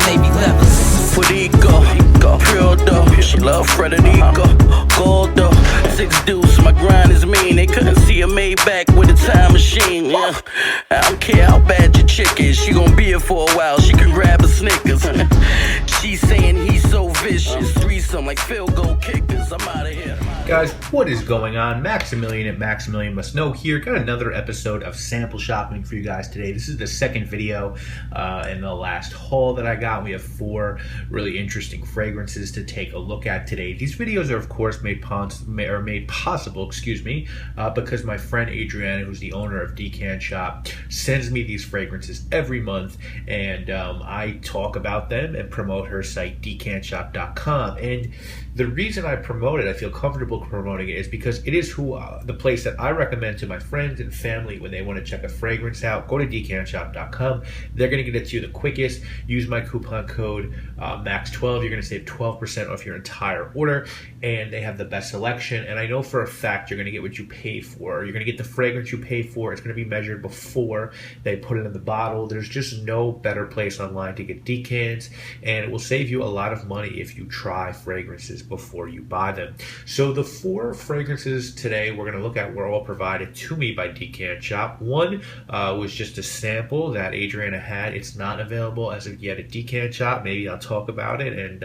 navy leathers. Puerto pure dough. She love Frederico, gold dough. 6 deuce, my grind is mean. They couldn't see a Maybach with a time machine. Yeah, I don't care how bad your chick is. She gon' be here for a while. She can grab a Snickers. She's saying he's so vicious. Threesome like field goal kickers. I'm out of here. Guys, what is going on? Maximilian at Maximilian Must Know here. Got another episode of sample shopping for you guys today. This is the second video in the last haul that I got. We have 4 really interesting fragrances to take a look at today. These videos are of course made possible, because my friend Adriana, who's the owner of Decant Shop, sends me these fragrances every month, and I talk about them and promote her site decantshop.com. And the reason I promote it, I feel comfortable promoting it, is because it is the place that I recommend to my friends and family when they want to check a fragrance out. Go to decantshop.com. They're going to get it to you the quickest. Use my coupon code MAX12. You're going to save 12% off your entire order, and they have the best selection. And I know for a fact you're going to get what you paid for. You're going to get the fragrance you paid for. It's going to be measured before they put it in the bottle. There's just no better place online to get decants, and it will save you a lot of money if you try fragrances before you buy them. So the 4 fragrances today we're going to look at were all provided to me by Decant Shop. One was just a sample that Adriana had. It's not available as of yet at Decant Shop. Maybe I'll talk about it, and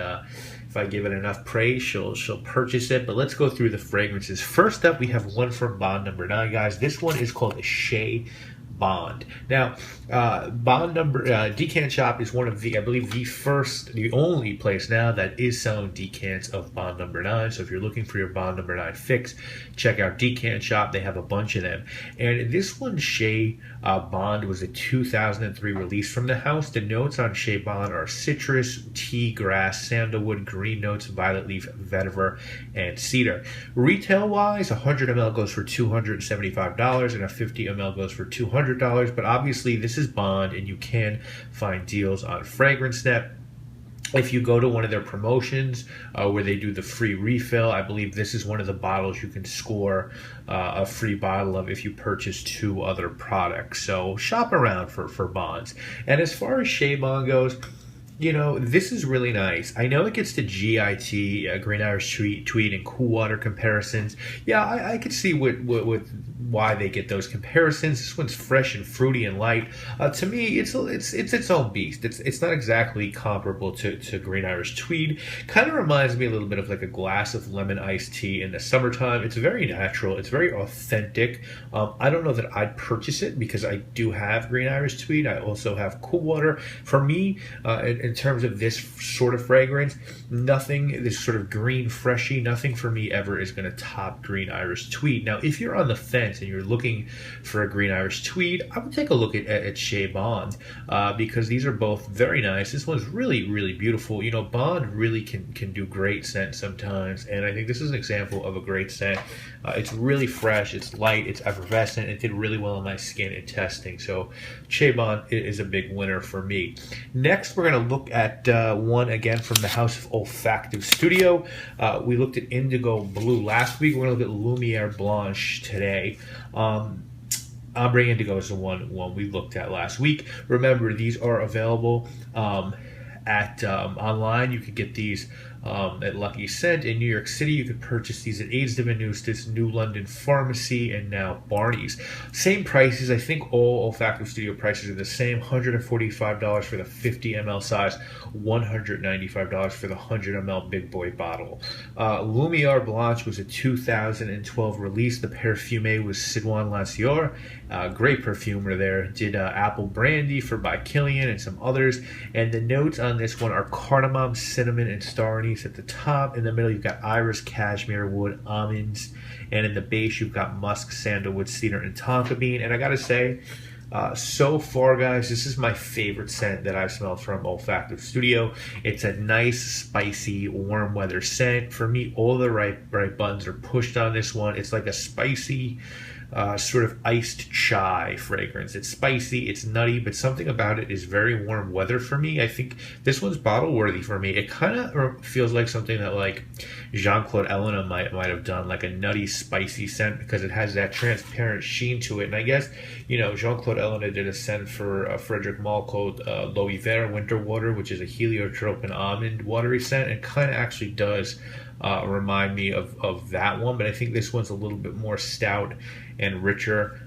if I give it enough praise, she'll purchase it. But let's go through the fragrances. First up, we have one from Bond number 9, guys. This one is called the Shea Bond. Now, Decant Shop is one of the, I believe, the only place now that is selling decants of Bond number 9. So if you're looking for your Bond number 9 fix, check out Decant Shop. They have a bunch of them. And this one, Shea Bond, was a 2003 release from the house. The notes on Shea Bond are citrus, tea, grass, sandalwood, green notes, violet leaf, vetiver, and cedar. Retail-wise, 100 ml goes for $275, and a 50 ml goes for $200. But obviously this is Bond, and you can find deals on FragranceNet. If you go to one of their promotions where they do the free refill, I believe this is one of the bottles you can score a free bottle of if you purchase 2 other products. So shop around for Bonds. And as far as Shea Bond goes, you know, this is really nice. I know it gets to GIT, Green Irish Tweed, and Cool Water comparisons. Yeah, I could see why they get those comparisons. This one's fresh and fruity and light. To me, it's its own beast. It's not exactly comparable to Green Irish Tweed. Kind of reminds me a little bit of like a glass of lemon iced tea in the summertime. It's very natural. It's very authentic. I don't know that I'd purchase it because I do have Green Irish Tweed. I also have Cool Water. For me, in terms of this sort of fragrance, nothing, this sort of green freshy, nothing for me ever is going to top Green Irish Tweed. Now, if you're on the fence and you're looking for a Green Irish Tweed, I would take a look at Shea Bond because these are both very nice. This one's really, really beautiful. You know, Bond really can do great scents sometimes, and I think this is an example of a great scent. It's really fresh, it's light, it's effervescent. It did really well on my skin in testing, so Shea Bond is a big winner for me. Next, we're going to look at one again from the House of Olfactive Studio. We looked at Indigo Blue last week. We're going to look at Lumière Blanche today. Ombre Indigo is the one we looked at last week. Remember, these are available at online. You could get these at Lucky Scent in New York City. You could purchase these at Aids de Venustis, New London Pharmacy, and now Barney's. Same prices. I think all Olfactive Studio prices are the same. $145 for the 50 ml size, $195 for the 100 ml big boy bottle. Lumière Blanche was a 2012 release. The Parfumé was Sidoine Lancier. Great perfumer there. Did Apple Brandy for by Killian and some others. And the notes on this one are cardamom, cinnamon, and star anise at the top. In the middle, you've got iris, cashmere wood, almonds. And in the base, you've got musk, sandalwood, cedar, and tonka bean. And I gotta say, so far, guys, this is my favorite scent that I've smelled from Olfactive Studio. It's a nice, spicy, warm weather scent. For me, all the right buttons are pushed on this one. It's like a spicy, sort of iced chai fragrance. It's spicy, it's nutty, but something about it is very warm weather for me. I think this one's bottle worthy for me. It kind of feels like something that like Jean-Claude Elena might have done, like a nutty, spicy scent, because it has that transparent sheen to it. And I guess Jean-Claude Elena did a scent for Frederic Malle called L'Eau Winter Water, which is a heliotrope and almond watery scent, and kind of actually does remind me of that one, but I think this one's a little bit more stout and richer.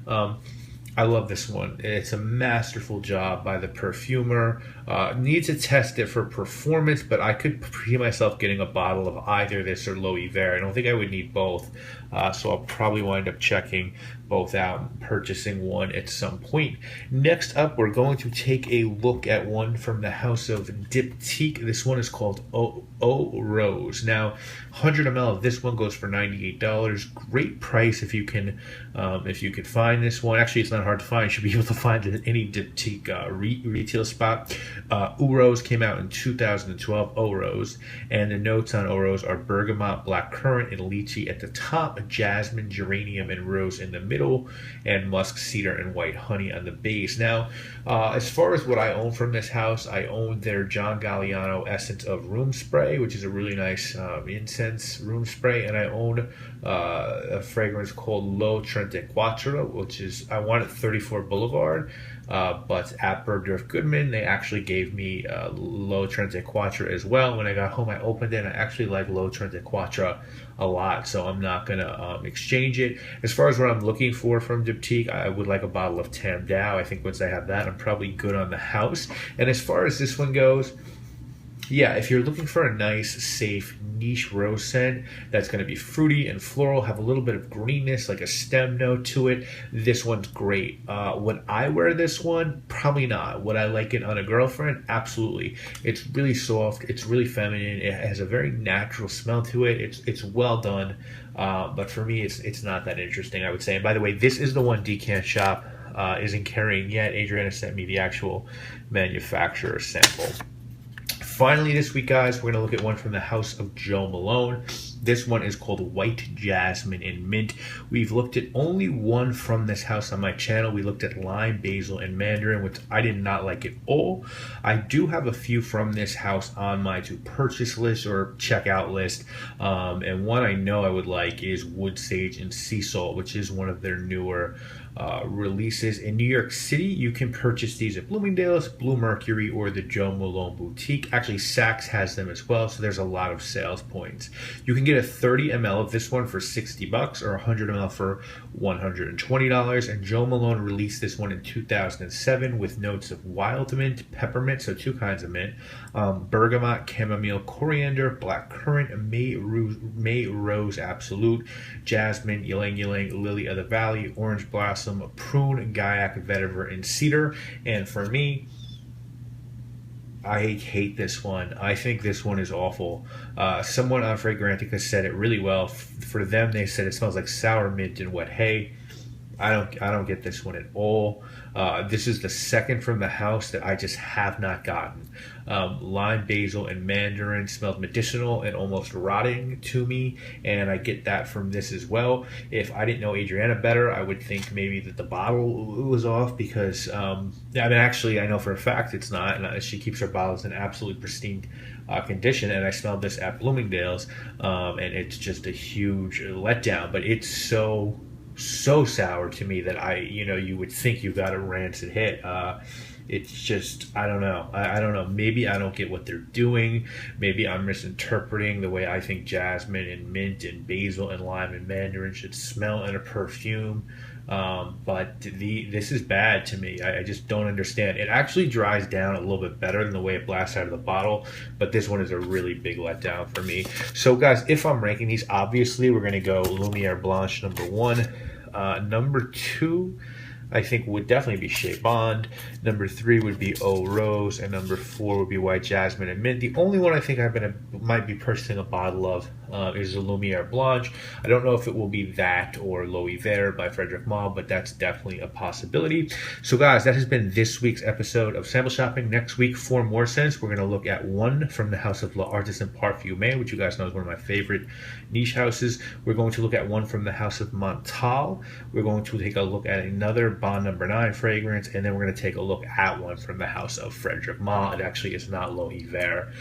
I love this one. It's a masterful job by the perfumer. Need to test it for performance, but I could see myself getting a bottle of either this or L'Eau Hiver. I don't think I would need both, so I'll probably wind up checking both out and purchasing one at some point. Next up, we're going to take a look at one from the house of Diptyque. This one is called Eau Rose. Now, 100 ml of this one goes for $98. Great price if you can find this one. Actually, it's not hard to find. You should be able to find it at any Diptyque retail spot. Eau Rose came out in 2012, Eau Rose, and the notes on Eau Rose are bergamot, blackcurrant, and lychee at the top, jasmine, geranium, and rose in the middle, and musk, cedar, and white honey on the base. Now, as far as what I own from this house, I own their John Galliano Essence of Room Spray, which is a really nice incense room spray, and I own a fragrance called L'Eau 34, which is, I want it 34 Boulevard, but at Bergdorf Goodman, they actually gave me L'Eau 34 as well. When I got home, I opened it, and I actually like L'Eau 34 a lot, so I'm not going to exchange it. As far as what I'm looking for from Diptyque, I would like a bottle of Tam Dao. I think once I have that, I'm probably good on the house. And as far as this one goes, yeah, if you're looking for a nice, safe, niche rose scent that's going to be fruity and floral, have a little bit of greenness, like a stem note to it, this one's great. Would I wear this one? Probably not. Would I like it on a girlfriend? Absolutely. It's really soft. It's really feminine. It has a very natural smell to it. It's well done. But for me, it's not that interesting, I would say. And by the way, this is the one Decant Shop isn't carrying yet. Adriana sent me the actual manufacturer sample. Finally this week, guys, we're going to look at one from the house of Joe Malone. This one is called White Jasmine and Mint. We've looked at only one from this house on my channel. We looked at Lime, Basil, and Mandarin, which I did not like at all. I do have a few from this house on my to purchase list or checkout list. And one I know I would like is Wood Sage and Sea Salt, which is one of their newer releases. In New York City, you can purchase these at Bloomingdale's, Blue Mercury, or the Joe Malone Boutique. Actually, Saks has them as well, so there's a lot of sales points. You can get a 30 ml of this one for $60 or 100 ml for $120. And Joe Malone released this one in 2007 with notes of wild mint, peppermint, so two kinds of mint, bergamot, chamomile, coriander, blackcurrant, May Rose Absolute, jasmine, ylang ylang, lily of the valley, orange blossom, prune, gaiac, vetiver, and cedar. And for me, I hate this one. I think this one is awful. Someone on Fragrantica said it really well. For them, they said it smells like sour mint and wet hay. I don't get this one at all. This is the second from the house that I just have not gotten. Lime, basil, and mandarin smelled medicinal and almost rotting to me, and I get that from this as well. If I didn't know Adriana better, I would think maybe that the bottle was off because, actually, I know for a fact it's not, and she keeps her bottles in absolutely pristine condition, and I smelled this at Bloomingdale's, and it's just a huge letdown, but it's so sour to me that you would think you got a rancid hit. It's just, I don't know. I don't know. Maybe I don't get what they're doing. Maybe I'm misinterpreting the way I think jasmine and mint and basil and lime and mandarin should smell in a perfume. But this is bad to me. I just don't understand. It actually dries down a little bit better than the way it blasts out of the bottle, but this one is a really big letdown for me. So guys, if I'm ranking these, obviously we're going to go Lumière Blanche number 1. Number 2, I think would definitely be Chez Bond. Number 3 would be Eau Rose, and number 4 would be White Jasmine and Mint. The only one I think might be purchasing a bottle of is the Lumière Blanche. I don't know if it will be that or L'Eau Hiver by Frederic Malle, but that's definitely a possibility. So guys, that has been this week's episode of Sample Shopping. Next week, 4 more scents. We're going to look at one from the house of L'Artisan Parfumé, which you guys know is one of my favorite niche houses. We're going to look at one from the house of Montal. We're going to take a look at another Bond Number 9 fragrance, and then we're going to take a look at one from the house of Frederic Malle. It actually is not L'Eau Hiver.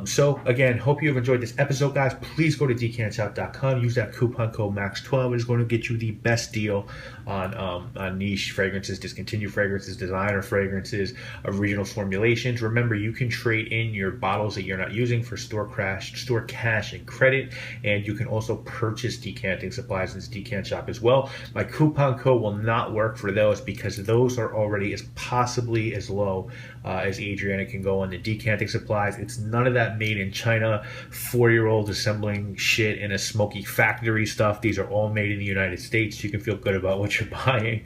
So again, hope you have enjoyed this episode, guys. Please go to decantshop.com. Use that coupon code MAX12. It is going to get you the best deal on niche fragrances, discontinued fragrances, designer fragrances, original formulations. Remember, you can trade in your bottles that you're not using for store cash and credit, and you can also purchase decanting supplies in this decant shop as well. My coupon code will not work for those because those are already possibly as low as Adriana can go on the decanting supplies. It's none of that made in China, 4-year-old assembling shit in a smoky factory stuff. These are all made in the United States. You can feel good about what you're buying.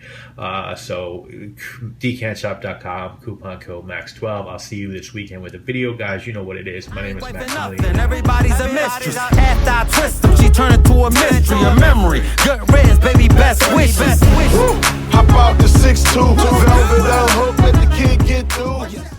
So decantshop.com, coupon code MAX12. I'll see you this weekend with a video, guys. You know what it is. My name is Maximilian. Everybody's a mistress. After I twist them, she turn into a mystery, a memory. Good riddance, baby, best wishes. Hop out the 6'2", velvet on hook, let the kid get through.